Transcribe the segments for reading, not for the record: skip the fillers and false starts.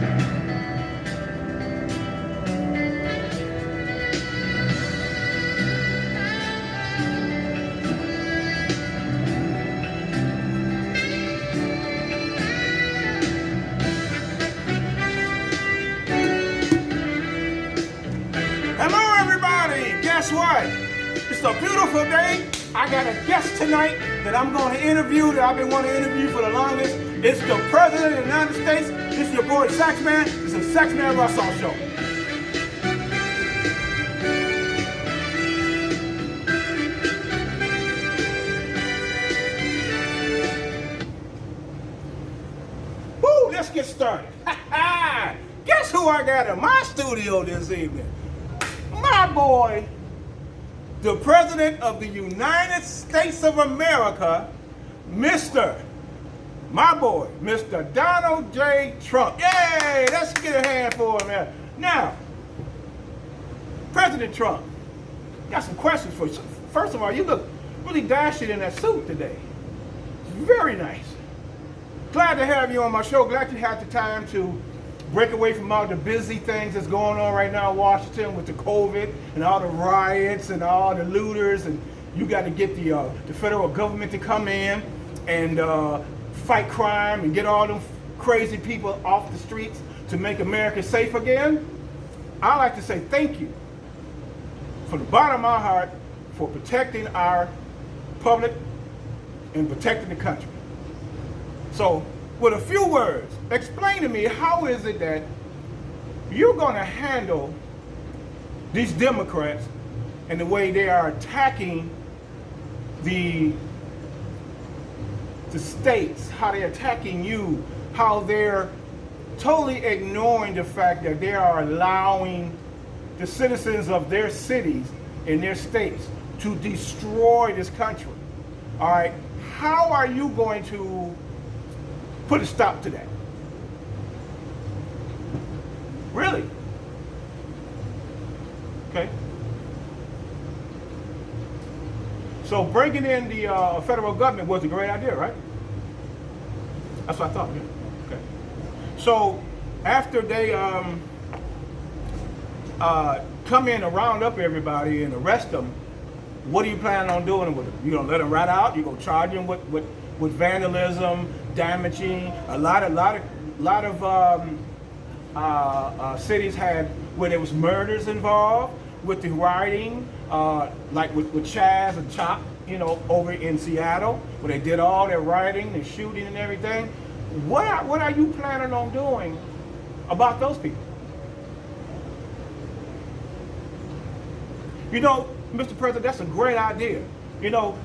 Hello, everybody. Guess what? It's a beautiful day. I got a guest tonight that I'm going to interview, that I've been wanting to interview for the longest. It's the President of the United States. This is your boy Saxman. It's a Saxman Russaw show. Woo, let's get started. Guess who I got in my studio this evening? My boy, the President of the United States of America, my boy, Mr. Donald J. Trump. Yay! Let's get a hand for him, man. Now, President Trump, got some questions for you. First of all, you look really dashing in that suit today. It's very nice. Glad to have you on my show. Glad you had the time to break away from all the busy things that's going on right now in Washington with the COVID and all the riots and all the looters, and you got to get the federal government to come in and fight crime and get all them crazy people off the streets to make America safe again. I like to say thank you from the bottom of my heart for protecting our public and protecting the country. So, with a few words, explain to me, how is it that you're going to handle these Democrats and the way they are attacking the states, how they're attacking you, how they're totally ignoring the fact that they are allowing the citizens of their cities and their states to destroy this country. All right, how are you going to put a stop to that? Really? Okay. So breaking in the federal government was a great idea, right? That's what I thought. Yeah. Okay. So after they come in and round up everybody and arrest them, what are you planning on doing with them? You gonna let them right out? You gonna charge them with vandalism, damaging? A lot of cities had where there was murders involved with the rioting, like with Chaz and Chop, over in Seattle, where they did all their rioting and shooting and everything. What are you planning on doing about those people? Mr. President, that's a great idea.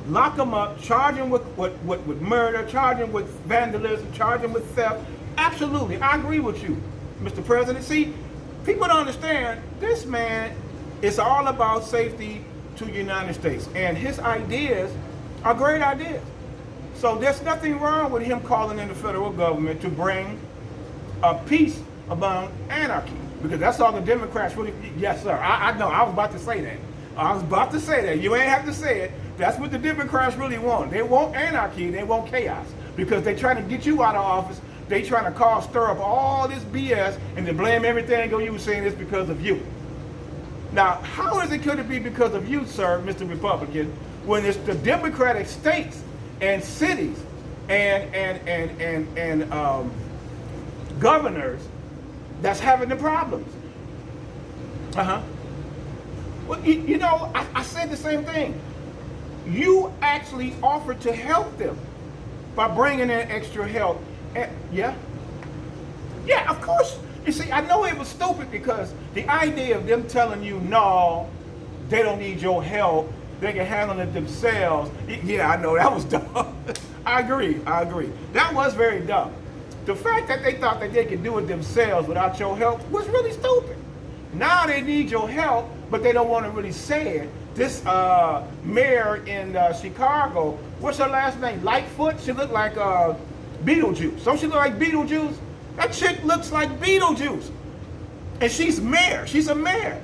Lock them up, charge them with murder, charge them with vandalism, charge them with theft. Absolutely, I agree with you, Mr. President. See, people don't understand, this man is all about safety to the United States, and his ideas are great ideas. So there's nothing wrong with him calling in the federal government to bring a peace among anarchy, because that's all the Democrats really. Yes, sir. I know. I was about to say that. You ain't have to say it. That's what the Democrats really want. They want anarchy. They want chaos, because they're trying to get you out of office. They trying to stir up all this BS and to blame everything on you, saying it's because of you. Now, how could it be because of you, sir, Mr. Republican, when it's the Democratic states and cities and governors that's having the problems? Well, I said the same thing. You actually offered to help them by bringing in extra help. Yeah, of course. You see, I know it was stupid, because the idea of them telling you, no, they don't need your help, they can handle it themselves. Yeah, I know, that was dumb. I agree. That was very dumb. The fact that they thought that they could do it themselves without your help was really stupid. Now they need your help, but they don't want to really say it. This mayor in Chicago, what's her last name? Lightfoot? She looked like Beetlejuice. Don't she look like Beetlejuice? That chick looks like Beetlejuice. And she's mayor. She's a mayor.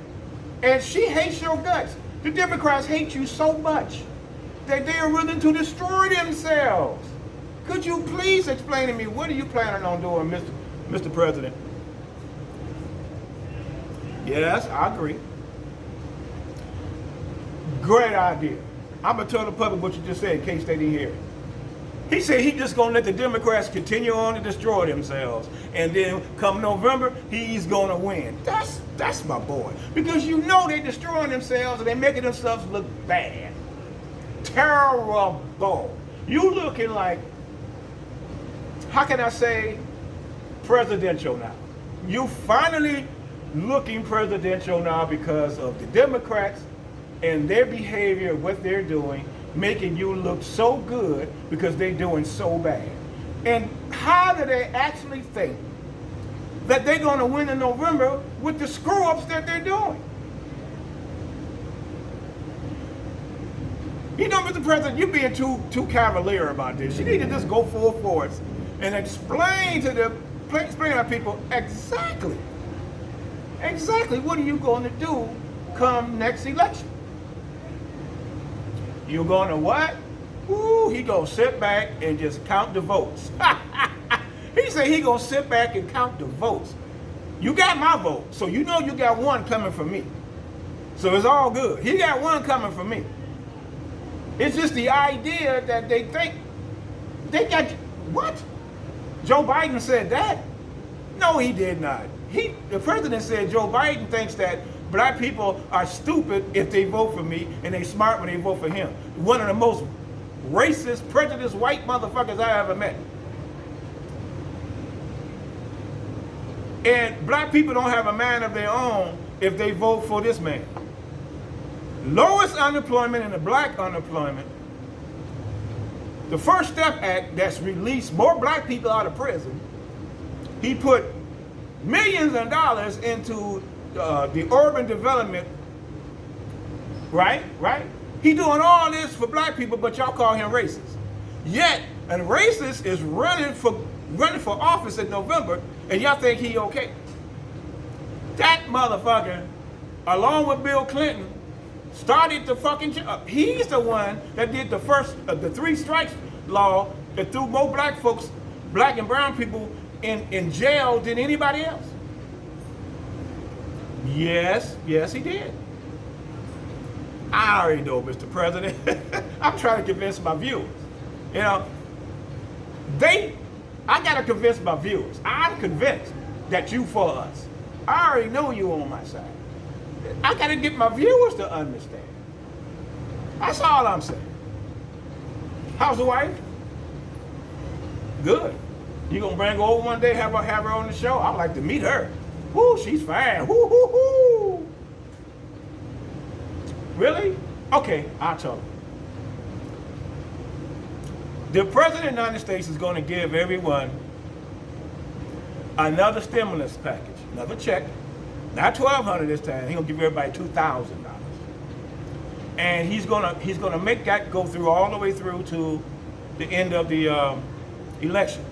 And she hates your guts. The Democrats hate you so much that they are willing to destroy themselves. Could you please explain to me, what are you planning on doing, Mr. President? Yes, I agree. Great idea. I'm going to tell the public what you just said in case they didn't hear it. He said he's just going to let the Democrats continue on to destroy themselves. And then come November, he's going to win. That's my boy. Because you know they're destroying themselves and they're making themselves look bad. Terrible. You looking like, how can I say, presidential now. You finally looking presidential now because of the Democrats and their behavior, what they're doing, making you look so good because they're doing so bad. And how do they actually think that they're going to win in November with the screw-ups that they're doing? You know, Mr. President, you're being too cavalier about this. You need to just go full force and explain to our people exactly what are you going to do come next election. You're going to what? Ooh, he going to sit back and just count the votes. He said he going to sit back and count the votes. You got my vote, so you know you got one coming from me. So it's all good. He got one coming from me. It's just the idea that they think they got, what? Joe Biden said that? No, he did not. The president said Joe Biden thinks that black people are stupid if they vote for me and they smart when they vote for him. One of the most racist, prejudiced white motherfuckers I ever met. And black people don't have a mind of their own if they vote for this man. Lowest unemployment and the black unemployment. The First Step Act that's released more black people out of prison. He put millions of dollars into the urban development, right? He doing all this for black people, but y'all call him racist. Yet, a racist is running for office in November, and y'all think he okay. That motherfucker, along with Bill Clinton, started the fucking job. He's the one that did the first, the 3 strikes law that threw more black folks, black and brown people in jail than anybody else. Yes, he did. I already know, Mr. President. I'm trying to convince my viewers. You know, I got to convince my viewers. I'm convinced that you for us. I already know you on my side. I got to get my viewers to understand. That's all I'm saying. How's the wife? Good. You gonna bring her over one day, have her on the show? I'd like to meet her. Woo, she's fine. Woo, woo, woo. Really? Okay, I'll tell her. The President of the United States is going to give everyone another stimulus package, another check. Not $1,200 this time. He's gonna give everybody $2,000, and he's gonna make that go through all the way through to the end of the election.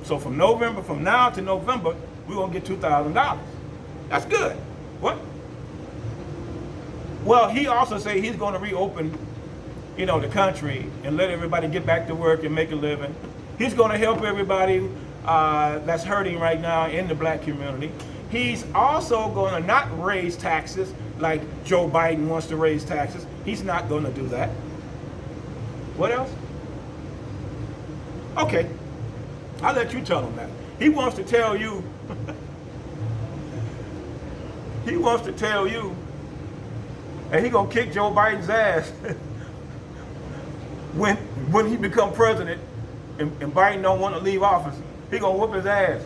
So from now to November, we're gonna get $2,000. That's good. What? Well, he also said he's gonna reopen, the country and let everybody get back to work and make a living. He's gonna help everybody that's hurting right now in the black community. He's also going to not raise taxes like Joe Biden wants to raise taxes. He's not going to do that. What else? Okay, I'll let you tell him that. He wants to tell you, that he's going to kick Joe Biden's ass when he become president and Biden don't want to leave office. He's going to whoop his ass.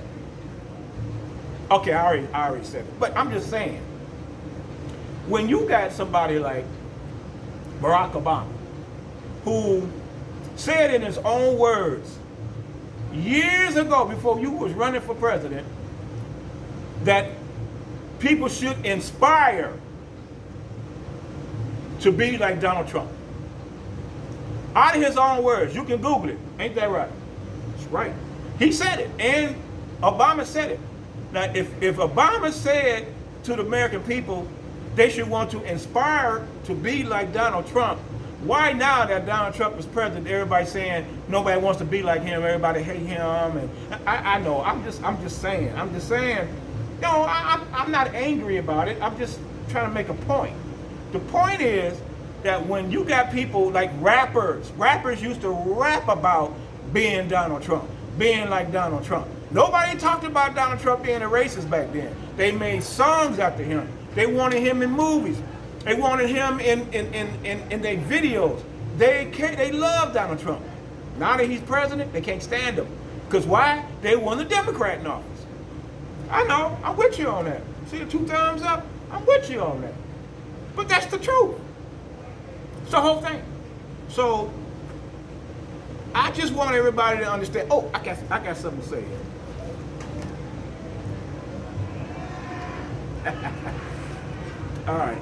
Okay, I already said it. But I'm just saying, when you got somebody like Barack Obama, who said in his own words, years ago before you was running for president, that people should inspire to be like Donald Trump. Out of his own words, you can Google it. Ain't that right? That's right. He said it, and Obama said it. Now, if Obama said to the American people they should want to inspire to be like Donald Trump, why now that Donald Trump is president, everybody saying nobody wants to be like him, everybody hate him? And I know, I'm just saying, No, I'm not angry about it. I'm just trying to make a point. The point is that when you got people like rappers used to rap about being Donald Trump, being like Donald Trump. Nobody talked about Donald Trump being a racist back then. They made songs after him. They wanted him in movies. They wanted him in their videos. They love Donald Trump. Now that he's president, they can't stand him. Because why? They want a Democrat in office. I know, I'm with you on that. See the 2 thumbs up? I'm with you on that. But that's the truth. It's the whole thing. So I just want everybody to understand. Oh, I got something to say here. All right.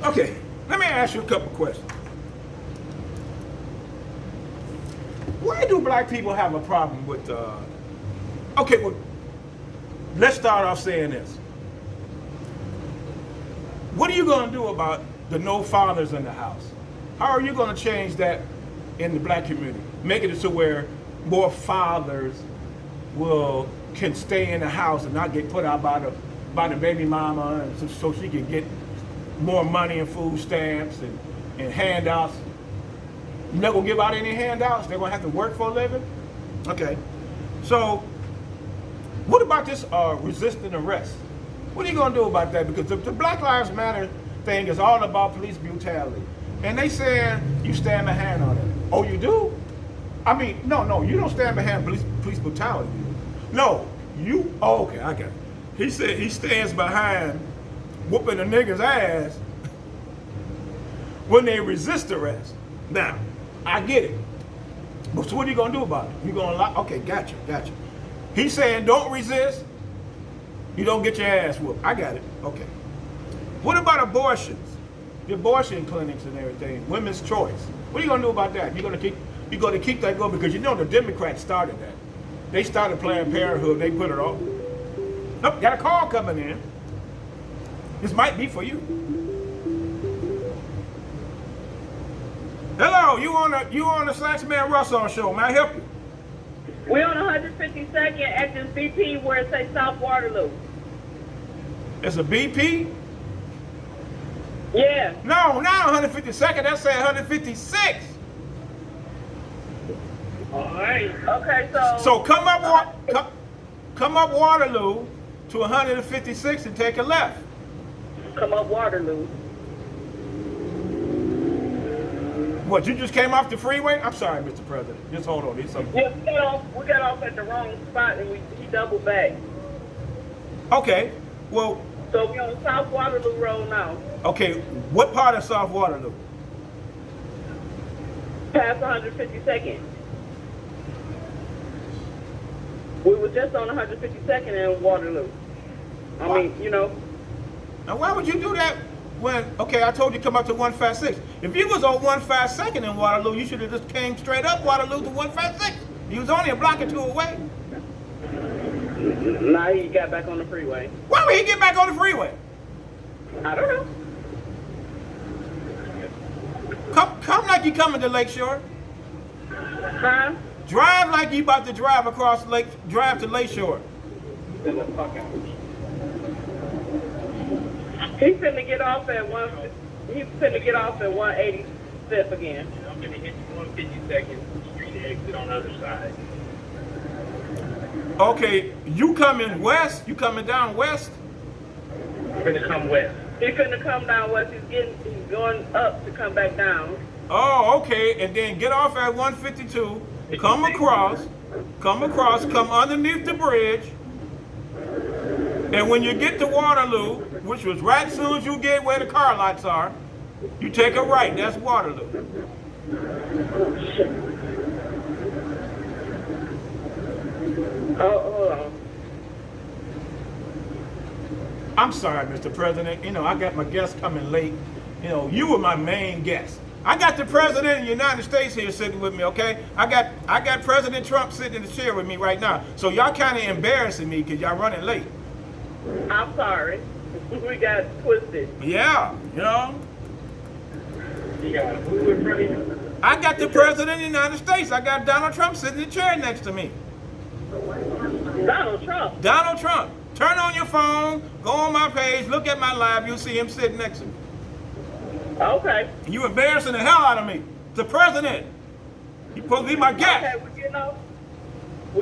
Okay, let me ask you a couple questions. Why do black people have a problem with, okay, well, let's start off saying this. What are you going to do about the no fathers in the house? How are you going to change that in the black community? Make it so where more fathers can stay in the house and not get put out by the baby mama, and so she can get more money and food stamps and handouts. You're not going to give out any handouts? They're going to have to work for a living? Okay. So, what about this resisting arrest? What are you going to do about that? Because the Black Lives Matter thing is all about police brutality. And they saying you stand behind on it. Oh, you do? I mean, no, you don't stand behind police brutality. No, you, oh, okay, I got it. He said he stands behind whooping a nigga's ass when they resist arrest. Now, I get it. But so what are you going to do about it? You going to okay, gotcha. He's saying don't resist, you don't get your ass whooped. I got it. Okay. What about abortions? The abortion clinics and everything, women's choice. What are you going to do about that? You're going to keep that going because you know the Democrats started that. They started Planned Parenthood. They put it off. Oh, got a call coming in. This might be for you. Hello, you on the Saxman Russaw show? May I help you? We're on 152nd at this BP where it says South Waterloo. It's a BP? Yeah. No, not 152nd. That's at 156. All right. Okay, so. So come up Waterloo to 156 and take a left. Come up Waterloo. What, you just came off the freeway? I'm sorry, Mr. President. Just hold on. Yeah, we got off at the wrong spot and he doubled back. Okay, well. So we're on South Waterloo Road now. Okay, what part of South Waterloo? Past 152nd. We were just on 152nd in Waterloo. I mean, you know. Now why would you do that when, okay, I told you to come up to 156. If you was on 152nd in Waterloo, you should have just came straight up Waterloo to 156. You was only a block or two away. Now he got back on the freeway. Why would he get back on the freeway? I don't know. Come like you coming to Lakeshore. Huh? Drive like you about to drive across drive to Lakeshore. He's finna get off at 185th again. I'm gonna hit 152nd Street exit on the other side. Okay, you coming west? You coming down west? I'm finna come west. He's finna come down west. He's going up to come back down. Oh, okay, and then get off at 152. Come across, come underneath the bridge, and when you get to Waterloo, which was right as soon as you get where the car lots are, you take a right. That's Waterloo. Oh, hold on. I'm sorry, Mr. President. You know, I got my guests coming late. You know, you were my main guest. I got the President of the United States here sitting with me, okay? I got President Trump sitting in the chair with me right now. So y'all kind of embarrassing me because y'all running late. I'm sorry. We got twisted. Yeah, you know. You got who in front of you? I got the President of the United States. I got Donald Trump sitting in the chair next to me. Donald Trump. Donald Trump. Turn on your phone, go on my page, look at my live, you'll see him sitting next to me. Okay. And you embarrassing the hell out of me. The president. You supposed to be my guest. Okay, we're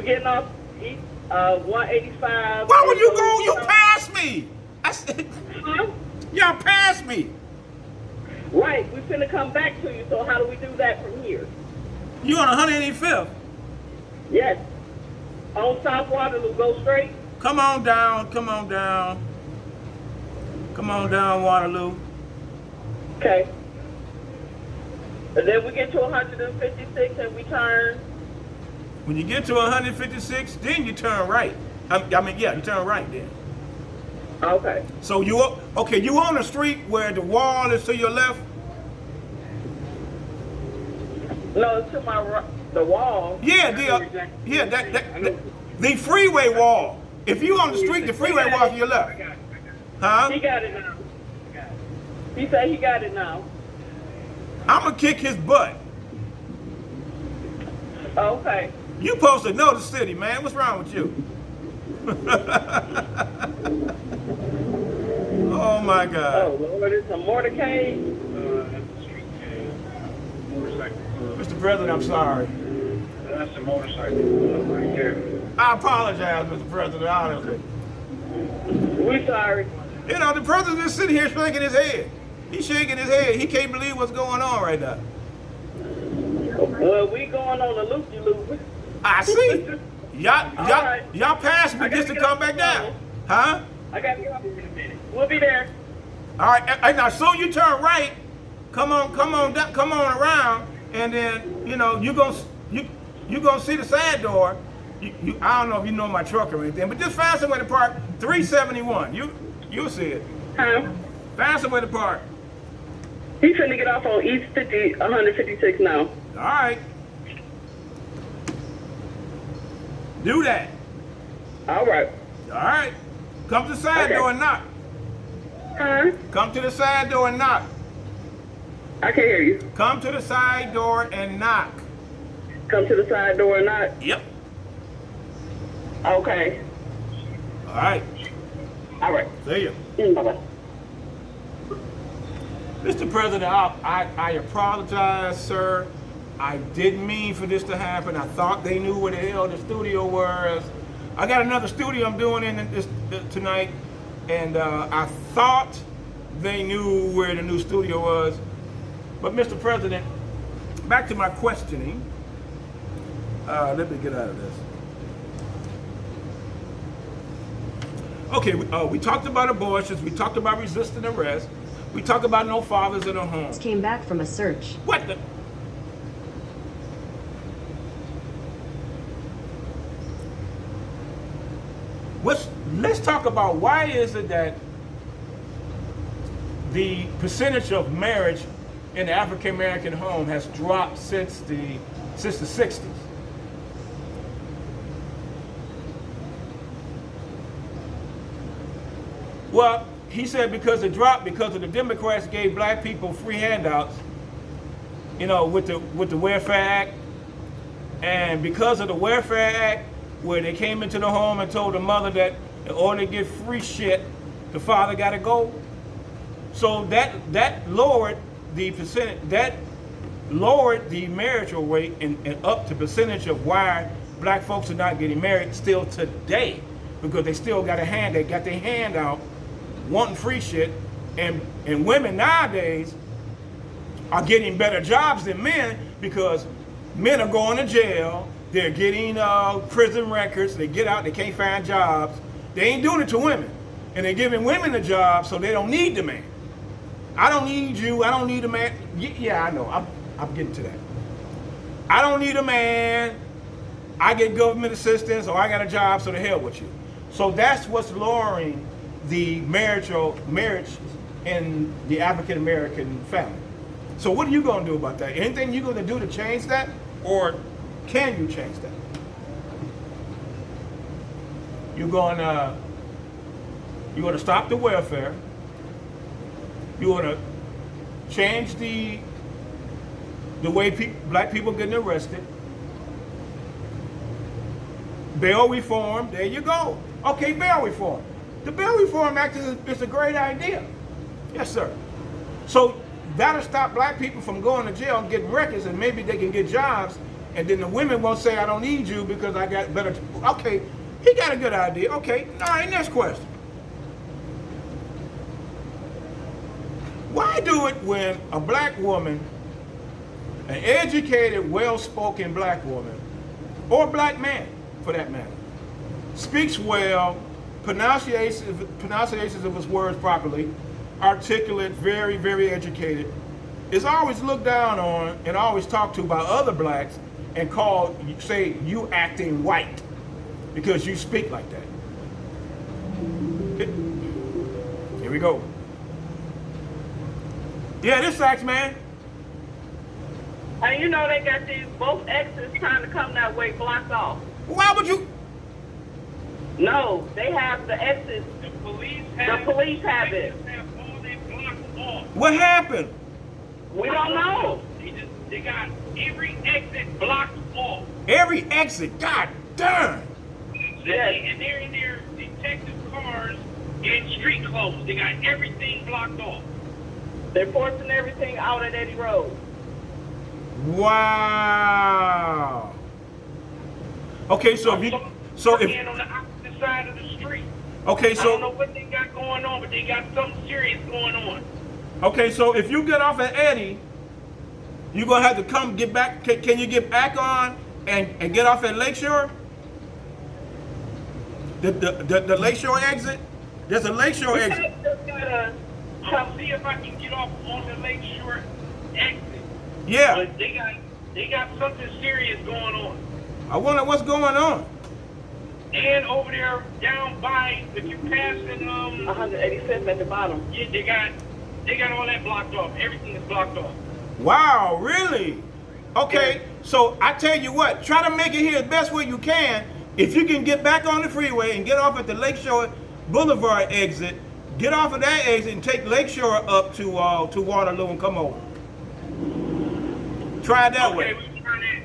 getting off 185. Why would you go? You passed me. I said, Huh? y'all passed me. Right, we finna come back to you, so how do we do that from here? You on 185th. Yes. On South Waterloo, go straight. Come on down, come on down. Come on down, Waterloo. Okay. And then we get to 156 and we turn. When you get to 156, then you turn right. I mean, yeah, you turn right then. Okay. So you on the street where the wall is to your left? No, it's to my right. The wall. Yeah, the freeway wall. If you on the street, the freeway wall to your left. Huh? He got it now. He said he got it now. I'm gonna kick his butt. Okay. You supposed to know the city, man. What's wrong with you? Oh my God. Oh Lord, it's a motorcade. Mr. President, I'm sorry. That's a motorcycle right there. I apologize, Mr. President, honestly. We sorry. You know, the president is sitting here shaking his head. He's shaking his head. He can't believe what's going on right now. Well, we going on a loop-de-loop. I see. right. Y'all passed me just to come back down. Huh? I got to get off in a minute. We'll be there. All right. Now, so you turn right. Come on around, and then you know you gonna see the side door. I don't know if you know my truck or anything, but just find somewhere to park. 371. You'll see it. Huh? Find somewhere to park. He's finna get off on East 156 now. All right. Do that. All right. All right. Come to the side door and knock. Huh? Come to the side door and knock. I can't hear you. Come to the side door and knock. Come to the side door or not? Yep. Okay. All right. All right. See you. Bye-bye. Mr. President, I apologize, sir. I didn't mean for this to happen. I thought they knew where the hell the studio was. I got another studio I'm doing in this tonight, and I thought they knew where the new studio was. But Mr. President, back to my questioning. Let me get out of this. Okay, we talked about abortions. We talked about resisting arrest. We talked about no fathers in the home. Came back from a search. What the? Let's talk about why is it that the percentage of marriage in the African American home has dropped since the 60s. Well, he said because it dropped because of the Democrats gave black people free handouts, you know, with the Welfare Act, and because of the Welfare Act, where they came into the home and told the mother that in order to get free shit, the father got to go. So that lowered the percentage, that lowered the marital rate and up the percentage of why black folks are not getting married still today, because they still got they got their hand out wanting free shit, and women nowadays are getting better jobs than men because men are going to jail, they're getting prison records, they get out, they can't find jobs. They ain't doing it to women, and they're giving women a job so they don't need the man. I don't need you, I don't need a man. Yeah, I know, I'm getting to that. I don't need a man, I get government assistance, or I got a job, so the hell with you. So that's what's lowering the marriage in the African American family. So what are you going to do about that? Anything you're going to do to change that, or can you change that? You're going to stop the welfare. You're going to change the way black people getting arrested. Bail reform, there you go. Okay, bail reform. The Bail Reform Act is a great idea. Yes, sir. So that'll stop black people from going to jail and getting records, and maybe they can get jobs, and then the women won't say, I don't need you because I got better. Okay, he got a good idea. Okay, all right, next question. Why do it when a black woman, an educated, well-spoken black woman, or black man for that matter, speaks well, pronunciations of his words properly, articulate, very, very educated, is always looked down on and always talked to by other blacks and called, say, you acting white because you speak like that. Here we go. Yeah, this Saxman. And you know they got these both exits trying to come that way blocked off. Why would you? No, they have the exits. The police have all it. their blocks off. What happened? We don't know. They got every exit blocked off. Every exit, god darn. And they're in their detective cars in street clothes. They got everything blocked off. They're forcing everything out at Eddie Road. Wow. Okay, so if you, on the opposite side of the street. okay, I don't know so what they got going on, but they got something serious going on. okay, so if you get off at Eddie, you're gonna have to come get back. Can you get back on and get off at Lakeshore? The Lakeshore exit. There's a Lakeshore exit. I'll see if I can get off on the Lakeshore exit. Yeah. But they got something serious going on. I wonder what's going on. And over there down by, if you pass in 185th at the bottom. yeah, they got all that blocked off. Everything is blocked off. Wow, really? Okay, so I tell you what, try to make it here the best way you can. If you can get back on the freeway and get off at the Lakeshore Boulevard exit, get off of that exit and take Lakeshore up to Waterloo and come over. Try it that way. Okay, we try that.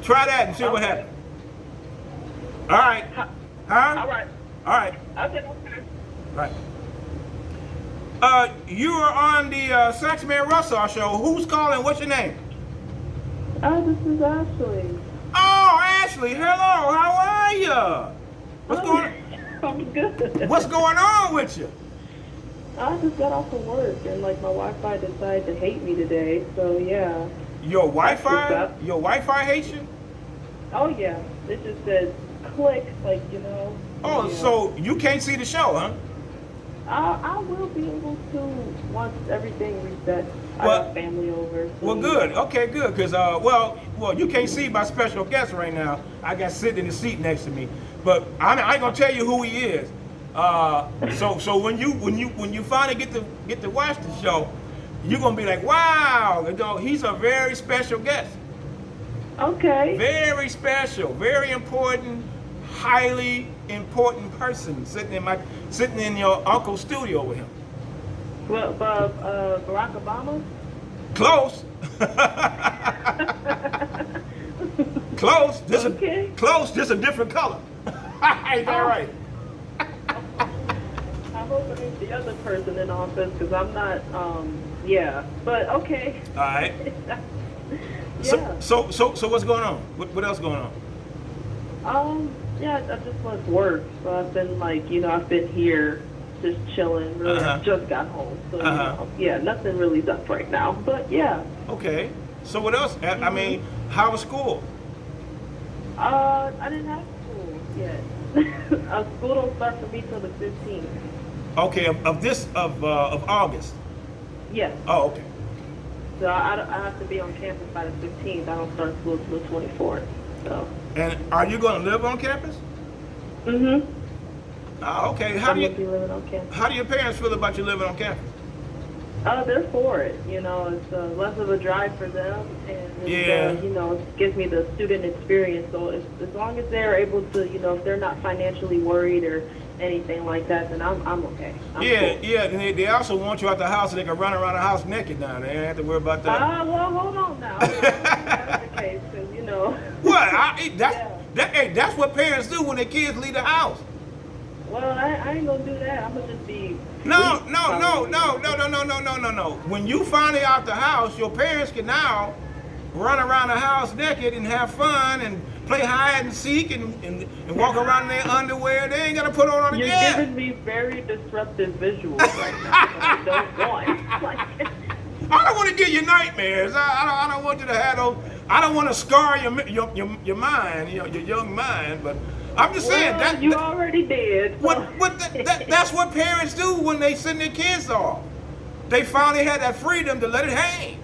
Try that and see what happens. All right. Huh? All right. All right. I said okay. Right. You are on the Saxman Russaw show. Who's calling? What's your name? This is Ashley. Oh, Ashley. Hello. How are you? What's going? I'm good. What's going on with you? I just got off of work and like my Wi-Fi decided to hate me today. So yeah. Your Wi-Fi? What's up? Your Wi-Fi hates you? Oh yeah. It just said click, like you know. Oh, yeah. so you can't see the show, huh? I will be able to once everything resets. I Well- have family over. So Well, good. Okay, good. Cause well, you can't see my special guest right now. I got sitting in the seat next to me, but I ain't gonna tell you who he is. So when you finally get to watch the show, you're gonna be like, wow, you know, he's a very special guest. Okay. Very special, very important, highly important person sitting in your uncle's studio with him. Well, Barack Obama. Close. Close. Okay. Close. Just a different color. Ain't that right? I hope it ain't the other person in office because I'm not. Yeah. But okay. All right. Yeah. So what's going on? What else going on? Yeah, I just left work, so I've been like, I've been here just chilling. Really, I just got home, so yeah, nothing really up right now. But yeah. Okay. So what else? I mean, how was school? I didn't have school yet. School don't start for me till the 15th. Okay, of August. Yes. Oh, okay. So I have to be on campus by the 15th. I don't start school till the 24th. So. And are you going to live on campus? Mhm. Oh, okay. I'm gonna be living on campus. How do your parents feel about you living on campus? They're for it. It's less of a drive for them, and Yeah. it gives me the student experience. So as long as they're able to, if they're not financially worried or anything like that, then I'm okay. I'm Yeah, cool. yeah. And they also want you out the house so they can run around the house naked now. They ain't have to worry about that. Well, hold on now. That's the case, because What? That's what parents do when their kids leave the house. Well, I ain't gonna do that. I'm gonna just be. No. free. When you finally out the house, your parents can now run around the house naked and have fun and play hide and seek and walk around in their underwear. They ain't gotta put on You're again. giving me very disruptive visuals right now. I don't want. Like, I don't want to give you nightmares. I don't want you to have those. I don't want to scar your mind, your young mind. But I'm just saying well, you already did. So. That's what parents do when they send their kids off. They finally had that freedom to let it hang.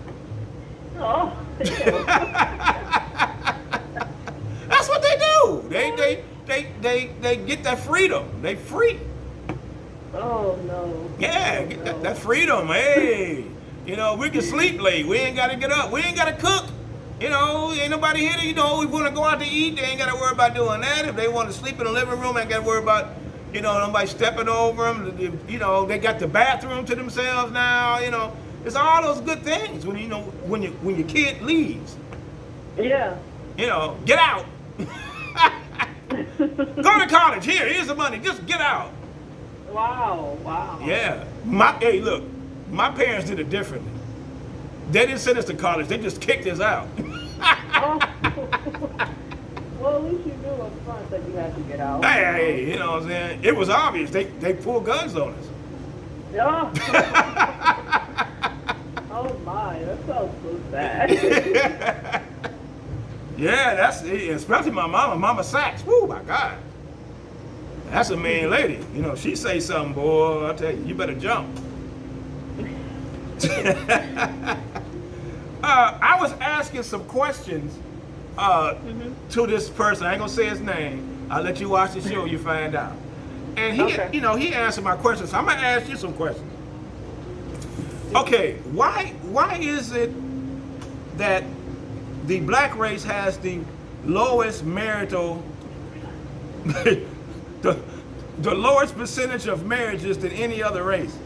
Oh. That's what they do. They get that freedom. They free. Oh no. Yeah, get that freedom. Hey, we can sleep late. We ain't got to get up. We ain't got to cook. Ain't nobody here. We want to go out to eat. They ain't got to worry about doing that. If they want to sleep in the living room, ain't got to worry about, nobody stepping over them. They got the bathroom to themselves now. It's all those good things when when your kid leaves. Yeah. Get out. Go to college. Here's the money. Just get out. Wow. Yeah. Hey, look. My parents did it differently. They didn't send us to college. They just kicked us out. Oh. Well, at least you knew up front that you had to get out. Hey, you know what I'm saying? It was obvious. They pulled guns on us. Yeah. Oh my, that sounds so sad. Yeah, that's especially my mama Sax. Woo, my God. That's a mean lady. She say something, boy, I tell you better jump. I was asking some questions to this person. I ain't gonna say his name. I'll let you watch the show. You find out. And he answered my questions. So I'm gonna ask you some questions. Okay, why is it that the black race has the lowest marital, the lowest percentage of marriages than any other race?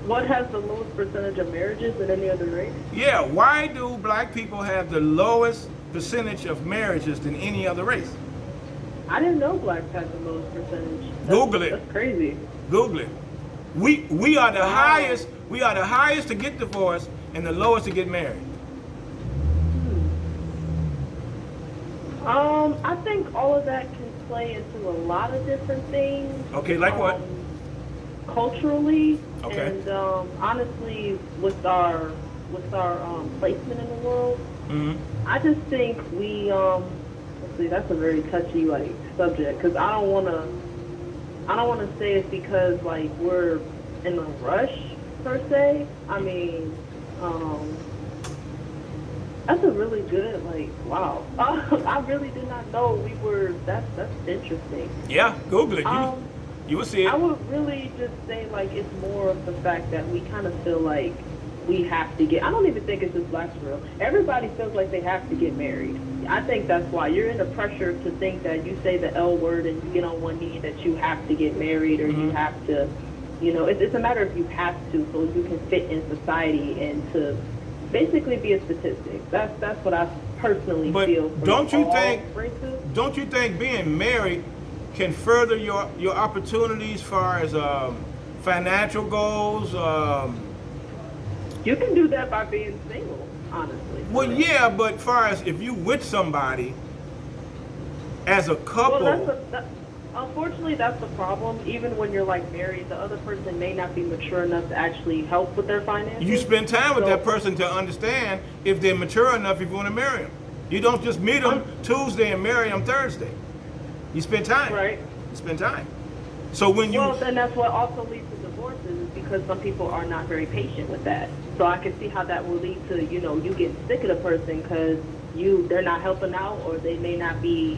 What has the lowest percentage of marriages than any other race? Yeah, why do black people have the lowest percentage of marriages than any other race? I didn't know blacks had the lowest percentage. Google it. That's crazy. Google it. We are the highest. We are the highest to get divorced and the lowest to get married. I think all of that can play into a lot of different things. Okay, like what? Culturally, Okay. and honestly, with our placement in the world, I just think we let's see, that's a very touchy subject because I don't want to say it's because we're in a rush per se. I mean, that's a really good wow. I really did not know we were. That's interesting. Yeah, Google it. You will see it. I would really just say it's more of the fact that we kind of feel like we have to get. I don't even think it's just blacks for real. Everybody feels like they have to get married. I think that's why you're in the pressure to think that you say the L word and you get on one knee that you have to get married or you have to. It's a matter of you have to so you can fit in society and to basically be a statistic. That's what I personally feel. Don't you think being married can further your opportunities as far as financial goals? You can do that by being single, honestly. Well, yeah, but far as if you with somebody as a couple. Well, unfortunately, that's the problem. Even when you're married, the other person may not be mature enough to actually help with their finances. You spend time with that person to understand if they're mature enough if you want to marry them. You don't just meet them Tuesday and marry them Thursday. You spend time. Right. You spend time. So when you... Well, then that's what also leads to divorces is because some people are not very patient with that. So I can see how that will lead to, you getting sick of the person because they're not helping out or they may not be,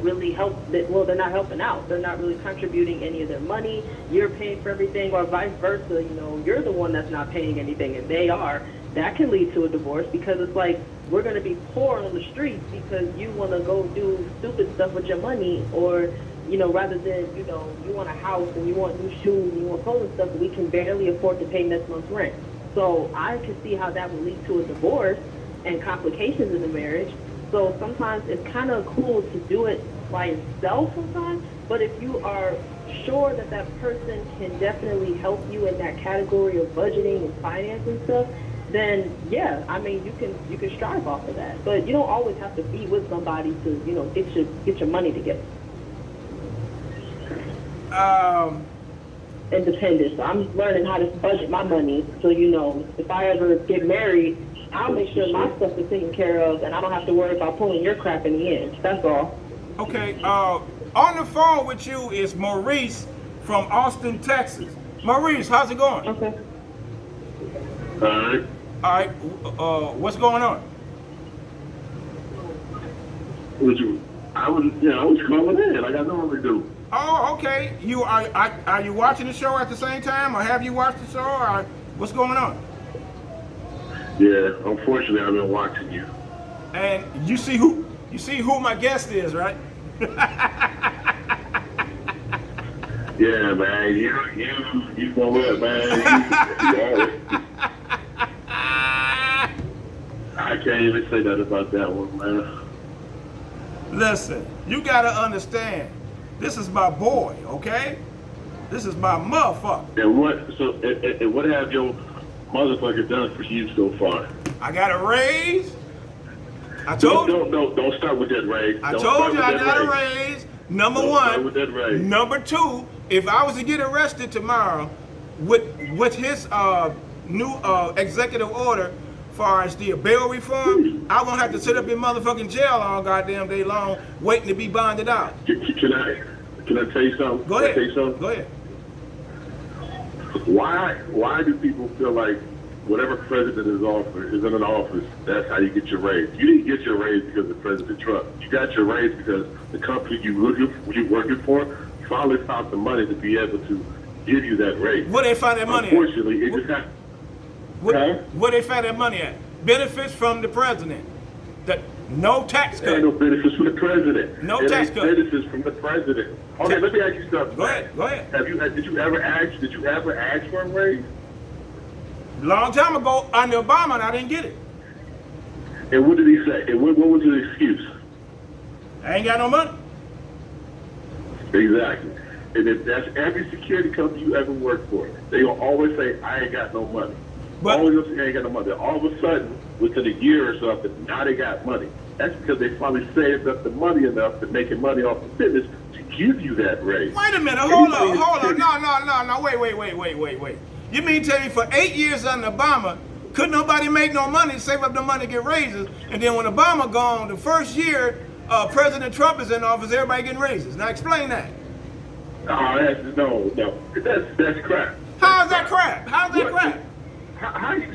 really well, they're not helping out. They're not really contributing any of their money. You're paying for everything or vice versa. You're the one that's not paying anything and they are. That can lead to a divorce because it's we're going to be poor on the streets because you want to go do stupid stuff with your money or, rather than, you want a house and you want new shoes and you want clothes and stuff, we can barely afford to pay next month's rent. So I can see how that would lead to a divorce and complications in the marriage. So sometimes it's kind of cool to do it by yourself sometimes, but if you are sure that that person can definitely help you in that category of budgeting and finance and stuff, then yeah, I mean you can strive off of that. But you don't always have to be with somebody to, you know, get your money together. Independent. So I'm learning how to budget my money, so you know, if I ever get married, I'll make sure my stuff is taken care of and I don't have to worry about pulling your crap in the end. That's all. Okay, on the phone with you is Maurice from Austin, Texas. Maurice, how's it going? Okay. All right, what's going on? I was calling in like I normally do. Oh, okay. Are you watching the show at the same time, or have you watched the show, or what's going on? Yeah, unfortunately, I've been watching you. And you see who my guest is, right? Yeah, man. You know what, man? I can't even say that about that one, man. Listen, you gotta understand. This is my boy, okay? This is my motherfucker. And what have your motherfucker done for you so far? I got a raise. I told you. Don't start with that raise. I told you I got a raise. Number Don't one. start with that raise. Number two, if I was to get arrested tomorrow with his new executive order far as the bail reform, I won't have to sit up in motherfucking jail all goddamn day long waiting to be bonded out. Can I tell you something? Go ahead. Can I tell you something? Go ahead. Why do people feel like whatever president is in an office, that's how you get your raise? You didn't get your raise because of President Trump. You got your raise because the company you're working for finally found the money to be able to give you that raise. Where they find that money at? Unfortunately, it just got... Where they find that money at? Benefits from the president. No tax There cut. ain't no benefits from the president. No There tax ain't cut. benefits from the president. Okay, let me ask you something. Go ahead. Did you ever ask for a raise? Long time ago, under Obama, and I didn't get it. And what did he say? And what was his excuse? I ain't got no money. Exactly. And if that's every security company you ever worked for, they will always say, I ain't got no money. But always gonna say, I ain't got no money. All of a sudden, within a year or something, now they got money. That's because they finally saved up the money enough to making money off the business to give you that raise. wait a minute, hold on. No, wait. You mean tell me for 8 years under Obama, couldn't nobody make no money, save up the money, get raises, and then when Obama gone, the first year President Trump is in office, everybody getting raises. Now explain that. No. That's crap. How's that crap? How's that crap? How you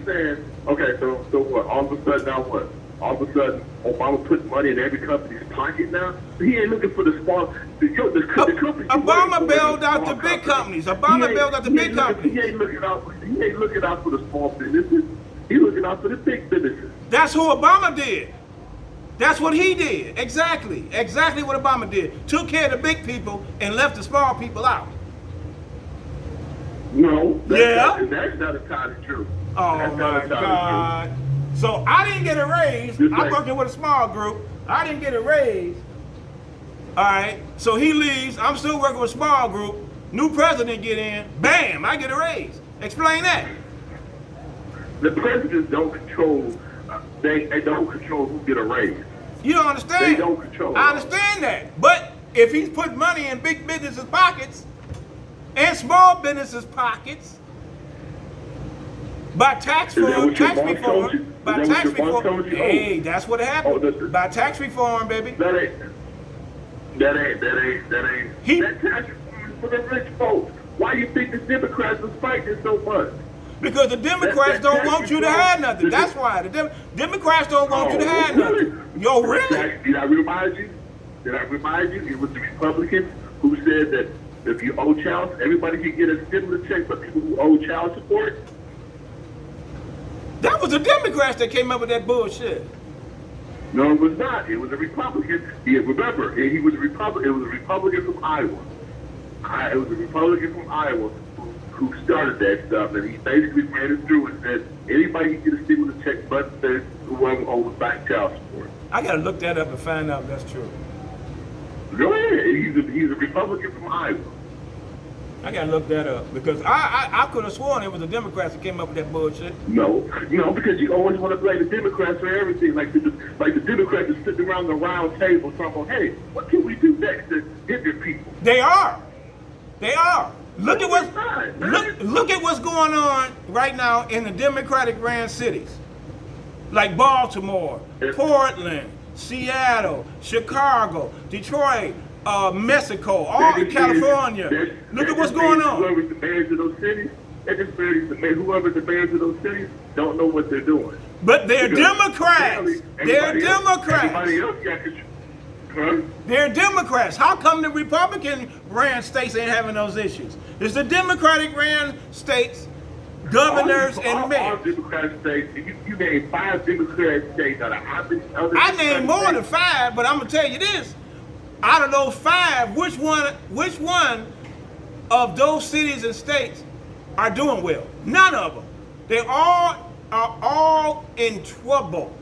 saying? Okay, so what? All of a sudden now what? All of a sudden Obama put money in every company's pocket now. He ain't looking for the small. The company. Obama bailed out the big companies. Obama bailed out the big companies. He ain't looking out for the small businesses. He's looking out for the big businesses. That's who Obama did. That's what he did. Exactly what Obama did. Took care of the big people and left the small people out. No, Yeah? that's not entirely true. Oh That's my not entirely God. So I didn't get a raise. Just I'm like- working with a small group. I didn't get a raise. All right. So he leaves. I'm still working with a small group. New president get in. Bam, I get a raise. Explain that. The presidents don't control. They don't control who get a raise. You don't understand. They don't control. I understand that. But if he's putting money in big businesses' pockets and small businesses' pockets, by tax Is that reform, what your boss told you? by Is that tax what your boss reform, told you? hey, that's what happened. By tax reform, baby. That ain't. That tax reform is for the rich folks. Why do you think the Democrats are fighting so much? Because the Democrats don't want you to have nothing. That's why. The Democrats don't want you to have nothing. Yo, really? Did I remind you? It was the Republicans who said that if you owe child, everybody can get a stimulus check, but people who owe child support. That was the Democrats that came up with that bullshit. No, it was not. It was a Republican. Remember, he was a Republican. It was a Republican from Iowa. It was a Republican from Iowa who started that stuff, and he basically ran it through and said anybody can get a stimulus check, but whoever owes back child support. I gotta look that up and find out if that's true. Go ahead. He's a Republican from Iowa. I gotta look that up because I could have sworn it was the Democrats that came up with that bullshit. No, because you always want to blame the Democrats for everything. Like the Democrats are sitting around the round table talking about, hey, what can we do next to injure people? They are. They are. Look at what's going on right now in the Democratic ran cities, like Baltimore, Portland, Seattle, Chicago, Detroit, Mexico, all in California. Look at what's going on. Whoever's the mayors of those cities, whoever's the mayors of those cities don't know what they're doing. But they're Democrats. They're Democrats. Everybody else got control. Huh? They're Democrats. How come the Republican ran states ain't having those issues? It's the Democratic ran states, governors and mayors. All Democratic states. You name 5 Democratic states out of how many other? I named more than 5, but I'm gonna tell you this. Out of those 5, which one of those cities and states are doing well? None of them. They all are all in trouble.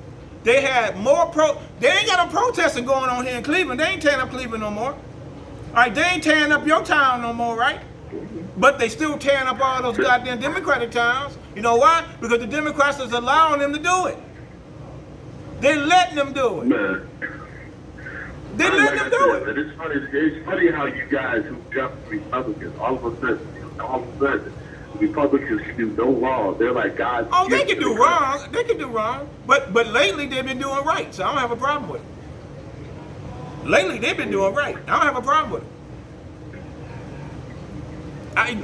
They had more they ain't got no protesting going on here in Cleveland. They ain't tearing up Cleveland no more. All right, they ain't tearing up your town no more, right? But they still tearing up all those goddamn Democratic towns. You know why? Because the Democrats is allowing them to do it. They're letting them do it. Man. They're letting them do it. It's funny how you guys who jumped Republicans, all of a sudden, Republicans can do no wrong. They're like guys. Oh, they can do wrong. They can do wrong. But lately they've been doing right, so I don't have a problem with it. Lately they've been doing right. I don't have a problem with it.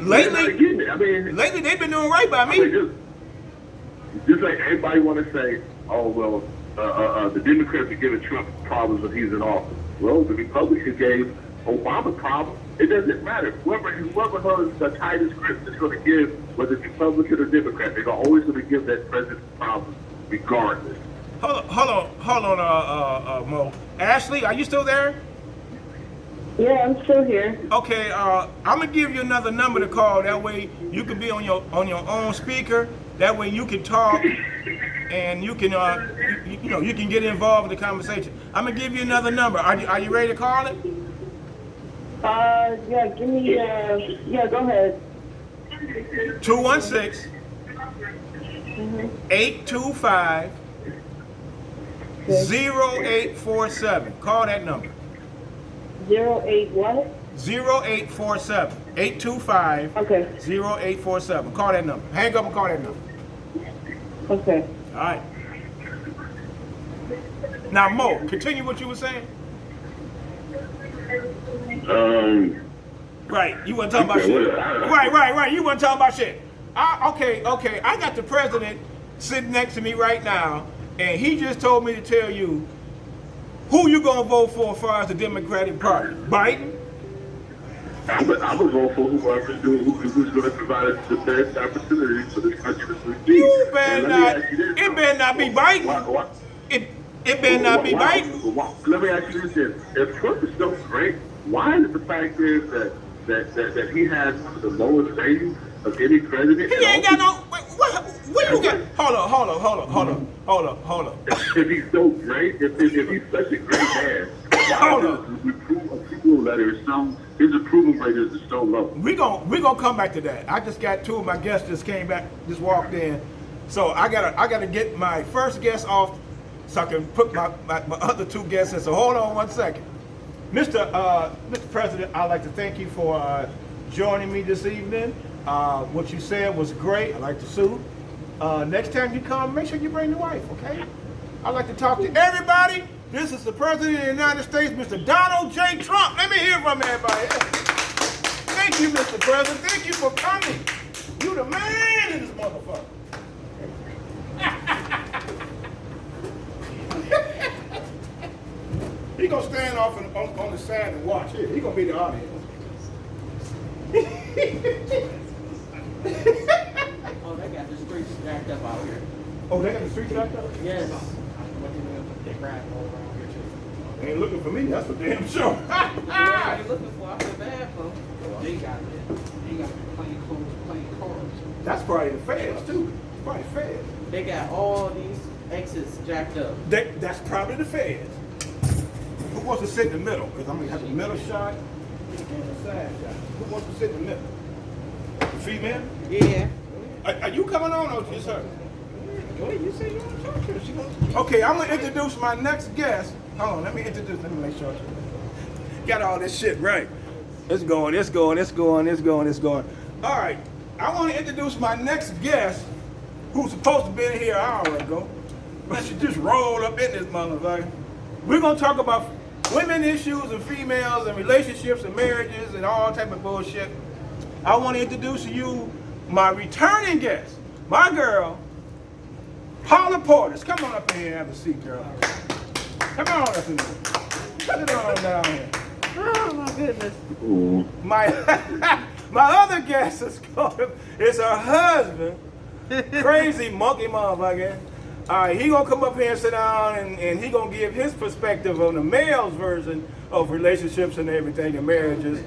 Lately they've been doing right by me. Just like everybody want to say, oh well, the Democrats are giving Trump problems when he's in office. Well, the Republicans gave Obama problems. It doesn't matter. Whoever has the tightest grip is going to give, whether it's Republican or Democrat, they're always going to give that president problems regardless. Hold on, Mo. Ashley, are you still there? Yeah, I'm still here. Okay, I'm gonna give you another number to call. That way you can be on your own speaker. That way you can talk and you can you can get involved in the conversation. I'm gonna give you another number. Are you ready to call it? Yeah, give me, yeah, go ahead. 216 825 0847. Call that number. 08 what? 0847 825 Okay. 0847. Call that number. Hang up and call that number. Okay. All right. Now, Mo, continue what you were saying. Right, you wasn't talking about shit. Right. You wasn't talking about shit. Okay. I got the president sitting next to me right now, and he just told me to tell you who you gonna vote for as far as the Democratic Party. Biden? I would vote for whoever's who's going to provide us the best opportunities for this country to succeed. You better not. It better not be Biden. It better not be Biden. Let me ask you this: if Trump is so great, why is it the fact is that he has the lowest rating of any president? He ain't got no. What you got? Hold on. If he's so great, if he's such a great man, Hold on. His approval rate is so low. We gonna come back to that. I just got 2 of my guests just came back, just walked in, so I gotta get my first guest off so I can put my other 2 guests in. So hold on 1 second, Mr. President. I'd like to thank you for joining me this evening. What you said was great. I like the suit. Next time you come, make sure you bring the wife, okay? I'd like to talk to everybody. This is the President of the United States, Mr. Donald J. Trump. Let me hear from everybody. Thank you, Mr. President. Thank you for coming. You the man in this motherfucker. He gonna stand off on the side and watch. Here, he gonna be the audience. Oh, they got the streets stacked up out here. Oh, they got the streets stacked up? Yes. They ride all around here too. They ain't looking for me, that's for damn sure. What they looking for? I feel bad for them. They got plain clothes, plain cars. That's probably the feds too. Probably feds. They got all these Exits jacked up. That's probably the feds. Who wants to sit in the middle? Because I'm gonna have the middle shot and the side shot. Who wants to sit in the middle? The female? Yeah. Are you coming on or just her? Go ahead, you say you want to talk to her. She gonna... Okay, I'm gonna introduce my next guest. Hold on, let me make sure. Got all this shit right. It's going. All right, I want to introduce my next guest, who's supposed to be in here an hour ago, but she just rolled up in this motherfucker. We're gonna talk about women issues and females and relationships and marriages and all type of bullshit. I want to introduce to you my returning guest, my girl, Paula Portis. Come on up in here and have a seat, girl. Come on up in here. Sit on down here. Oh my goodness. My other guest is her husband, crazy monkey motherfucker. All right, he gonna come up here and sit down and he gonna give his perspective on the male's version of relationships and everything and marriages.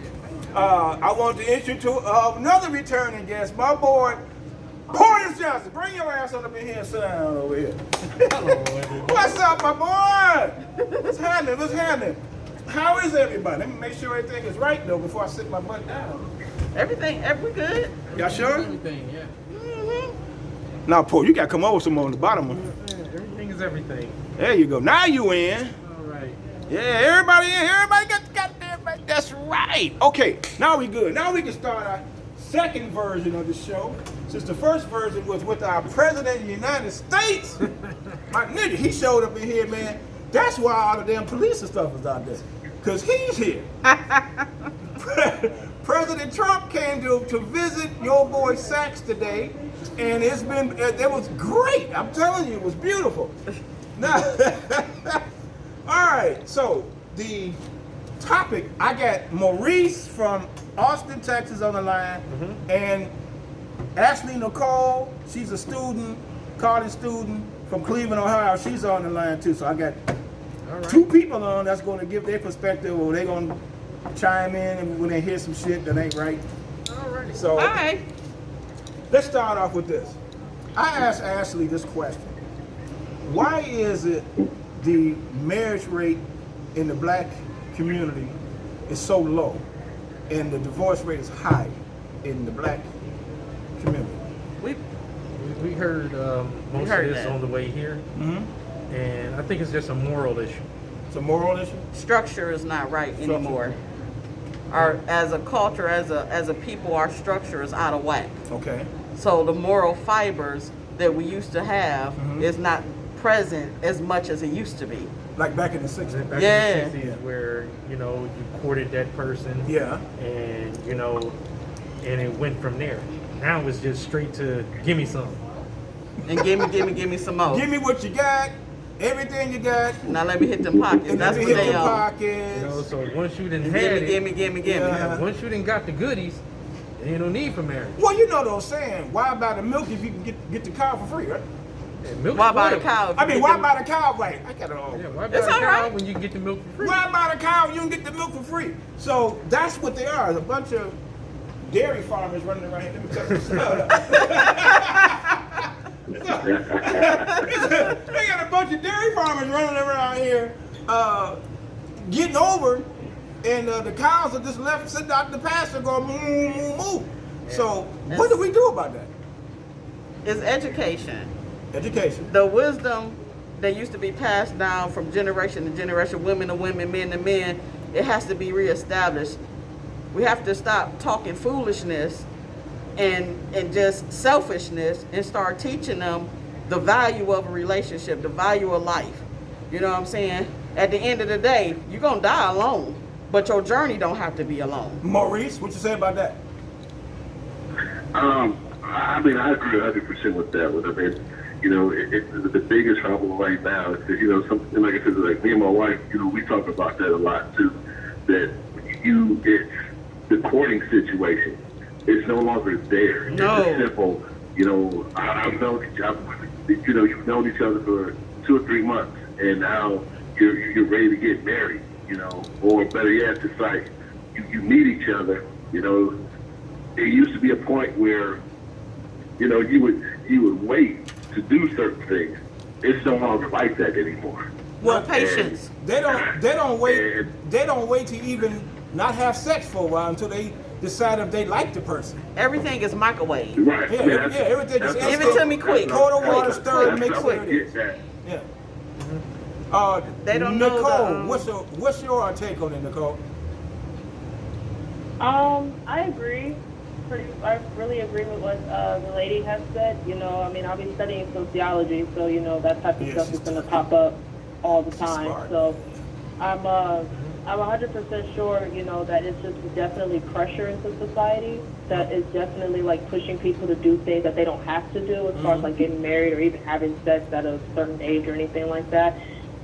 I want to introduce another returning guest, my boy, Portis Johnson. Bring your ass on up in here and sit down over here. What's up, my boy? What's happening? How is everybody? Let me make sure everything is right though before I sit my butt down. Everything, we good? Y'all sure? Everything, yeah. Now, Paul, you gotta come over some more on the bottom one. Everything is everything. There you go. Now you in. All right. Yeah, everybody in. Everybody got everybody. That's right. Okay, now we good. Now we can start our second version of the show. Since the first version was with our President of the United States. My nigga, he showed up in here, man. That's why all the damn police and stuff is out there. Because he's here. President Trump came to visit your boy Sax today. And it was great. I'm telling you, it was beautiful. Now, all right, so the topic, I got Maurice from Austin, Texas on the line, and Ashley Nicole, she's a student, college student from Cleveland, Ohio. She's on the line too. So I got two people on that's going to give their perspective, or they're going to chime in when they hear some shit that ain't right. All right. So, All right. let's start off with this. I asked Ashley this question. Why is it the marriage rate in the black community is so low and the divorce rate is high in the black community? We heard most of this on the way here, and I think it's just a moral issue. It's a moral issue? Structure is not right anymore. As a culture, as a people, our structure is out of whack. Okay. So the moral fibers that we used to have is not present as much as it used to be. Like back in the 60s? Back Yeah. in the 60s where, you courted that person. Yeah. And, and it went from there. Now it's just straight to give me some. And give me some more. Give me what you got, everything you got. Now let me hit them pockets. And That's let what me hit they your are. pockets. So once you done had Give me. Yeah. once you done got the goodies, there ain't no need for marriage. Well, you know what I'm saying. Why buy the milk if you can get the cow for free, right? And milk Why is buy the wonderful. cow? if I you mean, get why them- buy the cow? Wait, I got it all. Yeah, why buy It's the all cow right. when you can get the milk for free? Why buy the cow? You can get the milk for free. So that's what they are. A bunch of dairy farmers running around here. Let me cut this up. They got a bunch of dairy farmers running around here, getting over, and the cows are just left sitting out in the pasture going moo moo moo. So what do we do about that? It's education. Education. The wisdom that used to be passed down from generation to generation, women to women, men to men, it has to be reestablished. We have to stop talking foolishness and just selfishness and start teaching them the value of a relationship, the value of life. You know what I'm saying? At the end of the day, you're going to die alone, but your journey don't have to be alone. Maurice, what you say about that? I mean, I agree 100% with that. It's the biggest problem right now is that, something like I said, like me and my wife, we talk about that a lot too, that it's the courting situation. It's no longer there. No. It's simple, I've known you've known each other for 2 or 3 months, and now you're ready to get married, or better yet, it's like you meet each other, There used to be a point where, you would wait to do certain things, it's no longer like that anymore. Well, patience. They don't wait to even not have sex for a while until they decide if they like the person. Everything is microwave. Right. Yeah, everything is Give it to me quick. Pour the water, Quick, stir it, quick, mix quick. it. Yeah. They don't know Nicole, the, what's your take on it, Nicole? I agree. I really agree with what the lady has said. You know, I mean, I've been studying sociology, so you know that type of stuff is going to pop up all the time. Smart. So I'm 100% sure, you know, that it's just definitely pressure into society that is definitely like pushing people to do things that they don't have to do, as far as like getting married or even having sex at a certain age or anything like that.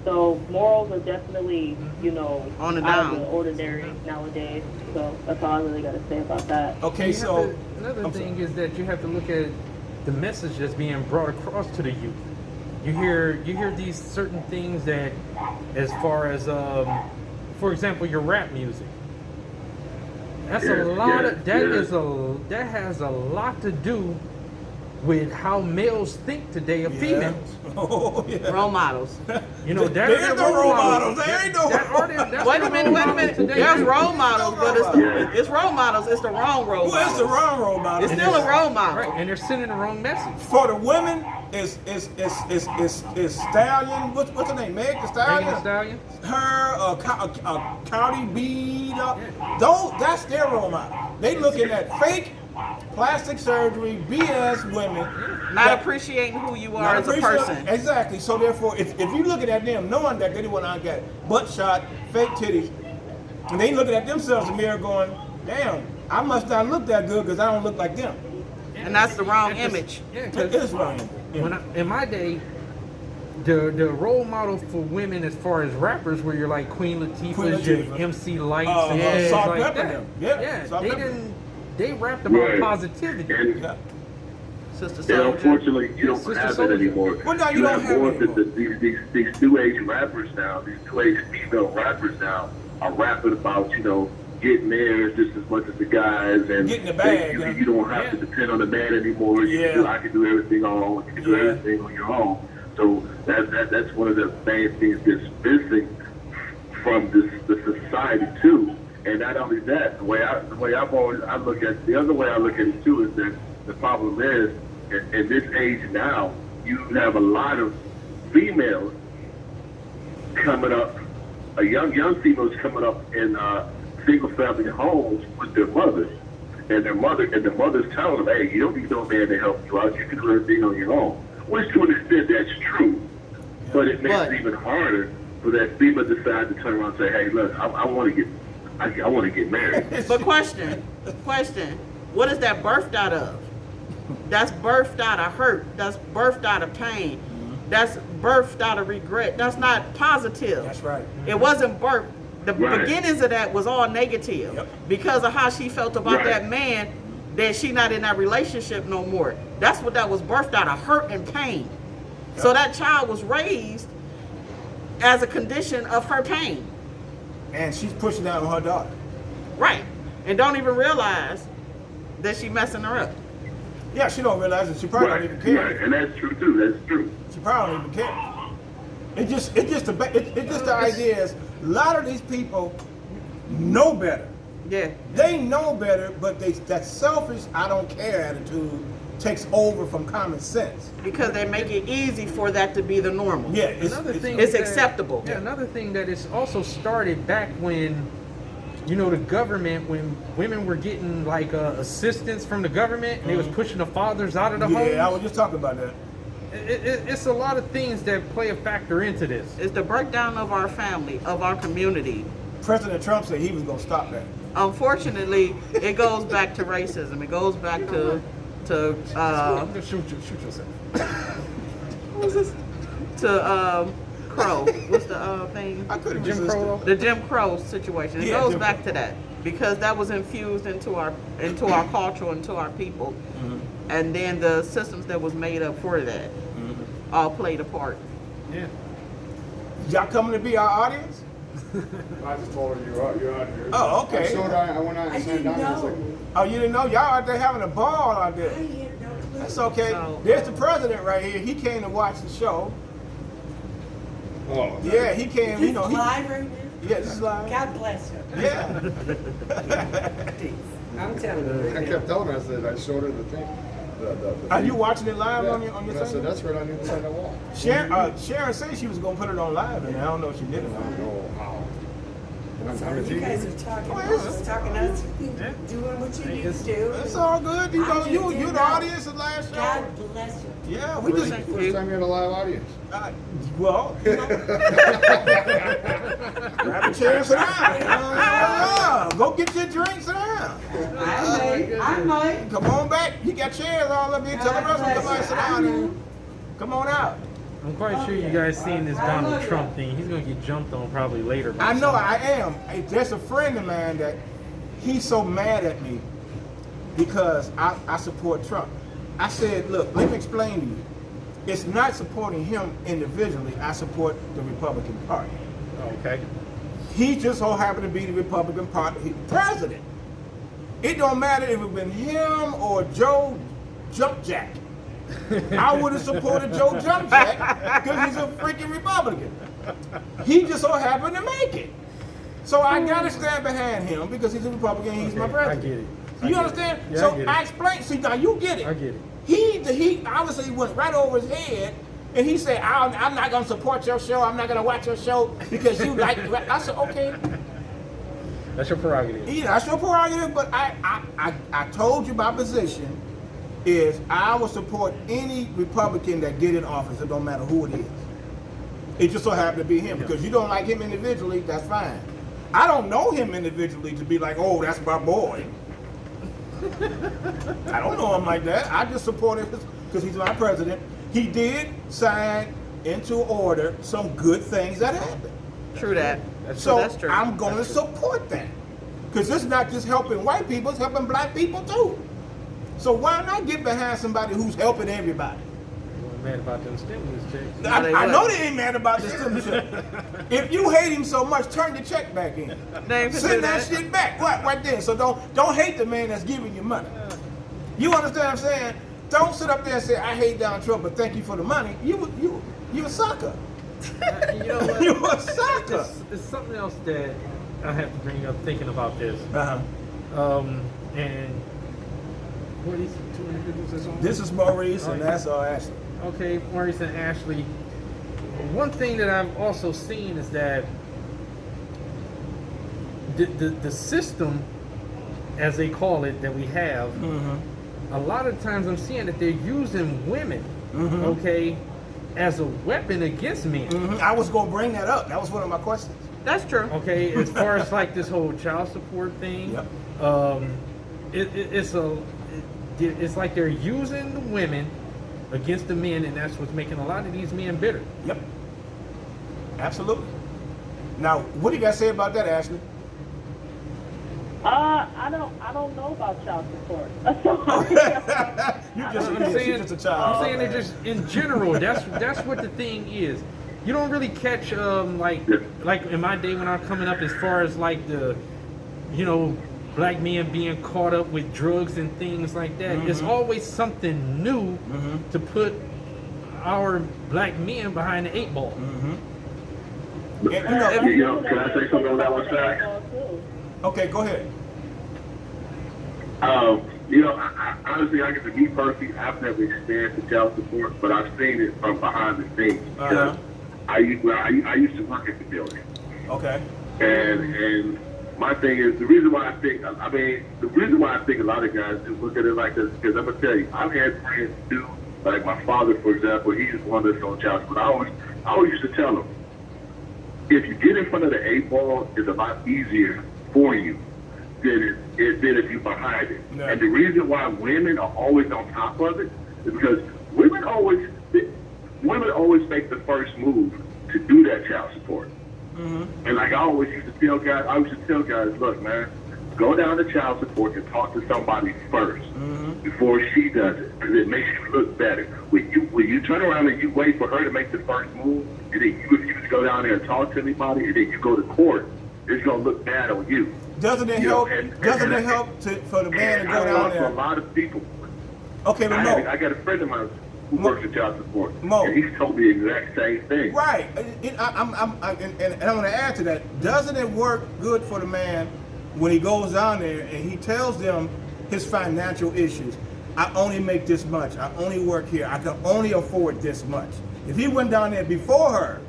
So morals are definitely, you know, On the out down. of the ordinary nowadays. So that's all I really got to say about that. Okay, so Another thing is that you have to look at the message that's being brought across to the youth. You hear these certain things that, as far as for example, your rap music. That's a lot of that has a lot to do with how males think today of females. Oh, yeah. role models. You know, There ain't no role models. There ain't no Wait a minute. There's role models, but it's role models. It's the wrong role Well, it's the models. wrong role model. It's still a role model. Right, and they're sending the wrong message. For the women, is Stallion. What's her name? Meg Thee Stallion. Megan Thee Stallion. Her, Cardi B. Those, that's their role model. They looking at fake plastic surgery, BS women. Not appreciating who you are as a person. Exactly. So therefore, if you looking at them, knowing that they want to get butt shot, fake titties, and they looking at themselves in the mirror going, damn, I must not look that good because I don't look like them. And that's the wrong image. Yeah, It is wrong. in my day, the role model for women as far as rappers were your like Queen Latifah's, your MC Lights, and things Salt like Pepper that. them. Yeah, Salt they Pepper. didn't. They rapped about Right. positivity. And, Yeah. Sister and Soldier. unfortunately, you don't Sister have Soldier. that anymore. Well, no, you don't have more it anymore. these new age rappers now, these new age female rappers now are rapping about, you know, getting theirs just as much as the guys and Getting the bag, you don't have to depend on the man anymore. I can do everything on my own. You can do everything on your own. So that's one of the main things that's missing from the society too. And not only that, the way I look at it too is that the problem is in this age now, you have a lot of females coming up, young females coming up in single family homes with their mothers, and the mother's telling them, hey, you don't need no man to help you out. You can do everything on your own. Which to an extent that's true, but it makes it even harder for that female to decide to turn around and say, hey, look, I want to get married. But question, what is that birthed out of? That's birthed out of hurt. That's birthed out of pain. That's birthed out of regret. That's not positive. That's right. It wasn't birthed. The beginnings of that was all negative because of how she felt about that man, that she not in that relationship no more. That's what that was birthed out of, hurt and pain. So that child was raised as a condition of her pain. And she's pushing that on her daughter. Right. And don't even realize that she messing her up. Yeah, she don't realize it. She probably don't even care. Right, and that's true too. That's true. She probably don't even care. It's just the idea is a lot of these people know better. Yeah. They know better, but that selfish I don't care attitude takes over from common sense. Because they make it easy for that to be the normal. Yeah, it's acceptable. Yeah, another thing that is also started back when, you know, the government, when women were getting like assistance from the government, and they was pushing the fathers out of the home. Yeah, I was just talking about that. It's a lot of things that play a factor into this. It's the breakdown of our family, of our community. President Trump said he was going to stop that. Unfortunately, it goes back to racism. It goes back to shoot yourself. what was this? To Crow. What's the thing? I couldn't Jim resist Crow. it. The Jim Crow situation. It Yeah, goes Jim back Crow. to that because that was infused into our culture, into our people, and then the systems that was made up for that all played a part. Yeah. Y'all coming to be our audience? I just told her you're out here. Oh, okay. I showed her, I went out and sat down and was like, Oh, you didn't know? Y'all out there having a ball out there. That's okay. So, There's the president right here. He came to watch the show. Oh, Yeah, he came. You know, he, live right now? yeah, this is live. God bless her. Yeah. I'm telling you. I kept telling her, I said, I showed her the thing. Are you watching it live Yeah. on your And I thing? said, that's right on the inside of the wall. Sharon said she was gonna put it on live, and I don't know if she did it. I don't know how. And I'm Sorry, you guys are talking. Well, Talking us. Doing what you need to do. It's all good. You know, I you just the did audience of last show. God bless you. Yeah, we just. First time you had a live audience. Well, you know, grab a chair and sit down. Yeah, go get your drink, sit down. I might. Come on back. You got chairs all up here. Tell the rest of them come out, sit down, and come on out. I'm quite sure you guys seen this Donald Trump thing. He's gonna get jumped on probably later. by I know somebody. I am. There's a friend of mine that he's so mad at me because I support Trump. I said, look, let me explain to you. It's not supporting him individually. I support the Republican Party. Okay. He just so happened to be the Republican Party president. It don't matter if it been him or Joe Jumpjack. I would have supported Joe Jumpjack because he's a freaking Republican. He just so happened to make it. So I gotta stand behind him because he's a Republican and he's my president. I get it. You understand? Yeah, so I get it. I explained. See, now you get it. I get it. He honestly went right over his head, and he said, "I'm not gonna support your show. I'm not gonna watch your show because you like." I said, "Okay, That's your prerogative. yeah, that's your prerogative." But I told you my position is I will support any Republican that get in office. It don't matter who it is. It just so happened to be him because you don't like him individually. That's fine. I don't know him individually to be like, "Oh, that's my boy." I don't know him like that. I just support him because he's my president. He did sign into order some good things that happened. True that. So That's true. I'm going to support that. Because it's not just helping white people, it's helping black people too. So why not get behind somebody who's helping everybody? You weren't mad about them stimulus checks. I know they ain't mad about the stimulus check. If you hate him so much, turn the check back in. Send that shit back right there. So don't hate the man that's giving you money. You understand what I'm saying? Don't sit up there and say I hate Donald Trump, but thank you for the money. You a sucker. You know what? You a sucker. It's something else that I have to bring up thinking about this. And what are these two individuals that's on? This is Maurice and that's Ashley. Okay, Maurice and Ashley. One thing that I've also seen is that the system, as they call it, that we have, a lot of times I'm seeing that they're using women, okay, as a weapon against men. I was going to bring that up. That was one of my questions. That's true. Okay, as far as like this whole child support thing, it's like they're using the women against the men, and that's what's making a lot of these men bitter. Yep. Absolutely. Now, what do you got to say about that, Ashley? I don't know about child support. You just I'm saying, just a child. I'm saying it just in general. That's what the thing is. You don't really catch like in my day when I was coming up, as far as like the, black men being caught up with drugs and things like that. It's always something new to put our black men behind the 8 ball. Can I say something on that one, Zach? Okay, go ahead. Honestly, I get to me personally, I've never experienced the child support, but I've seen it from behind the scenes. Because I used to work at the building. Okay. And my thing is, the reason why I think a lot of guys just look at it like this, because I'm gonna tell you, I've had friends too, like my father, for example, he's one that's on child support. I always used to tell him, if you get in front of the 8 ball, it's a lot easier for you than if you're behind it. Yeah. And the reason why women are always on top of it is because women always make the first move to do that child support. And like I always used to tell guys, look, man, go down to child support and talk to somebody first before she does it, because it makes you look better. When you turn around and you wait for her to make the first move, and then you refuse to go down there and talk to anybody, and then you go to court, it's gonna look bad on you. Doesn't it help? Doesn't it help for the man to go down there? A lot of people. Okay, but no. I got a friend of mine. who works at child support. Mo. And he's told me the exact same thing. Right. And I'm going to add to that. Doesn't it work good for the man when he goes down there and he tells them his financial issues? I only make this much. I only work here. I can only afford this much. If he went down there before her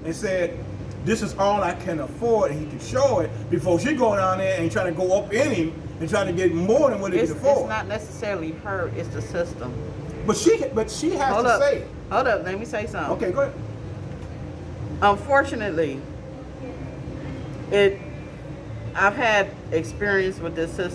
and said, this is all I can afford, and he could show it before she go down there and try to go up in him and try to get more than what he can afford. It's not necessarily her, it's the system. But she has to say it. Hold up, let me say something. Okay, go ahead. Unfortunately, I've had experience with this system.